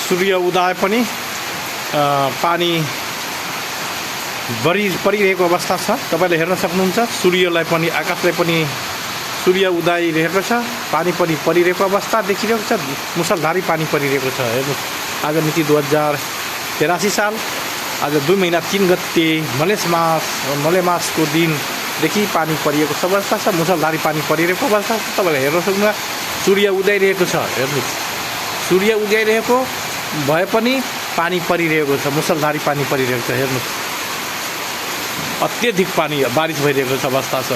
सूर्य उदय पनि पानी परिरहेको अवस्था छ। तपाईले हेर्न सक्नुहुन्छ सूर्यलाई पनि आकाशलाई पनि सूर्य उदाइरहेको छ, पानी पनि परिरहेको अवस्था देखिरहेको छ, मुसलधारी पानी परिरहेको छ। हेर्नुहोस्, आज मिति 2083 साल, आज 2 महिना 3 गते मलेमासको दिनदेखि पानी परिएको अवस्था छ, मुसलधारी पानी परिरहेको अवस्था छ। तपाईले हेर्न सक्नुहुन्छ सूर्य उदाइरहेको छ। हेर्नुहोस्, सूर्य उदाइरहेको भए पनि पानी परिरहेको छ, मुसलधारी पानी परिरहेको छ। हेर्नुहोस्, अत्यधिक पानी बारिश भइरहेको छ अवस्था छ।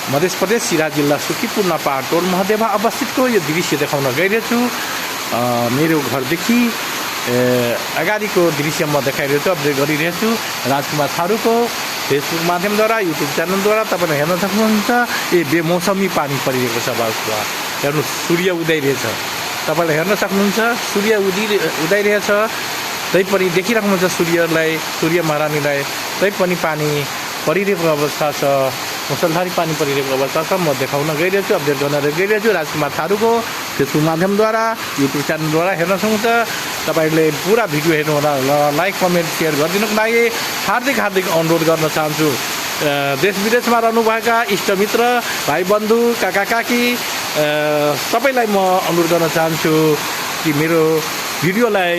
मध्य प्रदेश सिराहा जिल्ला सुखीपुर नपाहाड टोल महादेवा अवस्थितको यो दृश्य देखाउन गइरहेको छु। मेरो घरदेखि अगाडिको दृश्य म देखाइरहेको छु, अपडेट गरिरहेको छु। राजकुमार थारूको फेसबुक माध्यमद्वारा, युट्युब च्यानलद्वारा तपाईँले हेर्न सक्नुहुन्छ। यो बेमौसमी पानी परिरहेको छ अवस्था। हेर्नुहोस्, सूर्य उदाइरहेछ, तपाईँले हेर्न सक्नुहुन्छ। सूर्य उदाइरहेछ, तैपनि देखिराख्नुहुन्छ सूर्यलाई, सूर्य महारानीलाई, तैपनि पानी परिरहेको अवस्था छ, मुसलधारी पानी परिरहेको अवस्था छ। म देखाउन गइरहेको छु, अपडेट गर्न गइरहेको छु। राजकुमार थारूको फेसबुक माध्यमद्वारा, युट्युब च्यानलद्वारा हेर्न सक्नुहुन्छ। तपाईँले पुरा भिडियो हेर्नुहोला, लाइक कमेन्ट सेयर गरिदिनुको लागि हार्दिक अनुरोध गर्न चाहन्छु। देश विदेशमा रहनुभएका इष्टमित्र भाइबन्धु काका काकी सबैलाई म अनुरोध गर्न चाहन्छु कि मेरो भिडियोलाई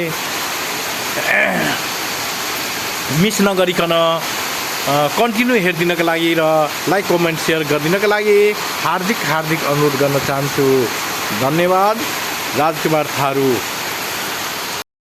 मिस नगरिकन कन्टिन्यू हेरिदिनका लागि र लाइक कमेन्ट सेयर गरिदिनका लागि हार्दिक अनुरोध गर्न चाहन्छु। धन्यवाद। राजकुमार थारू।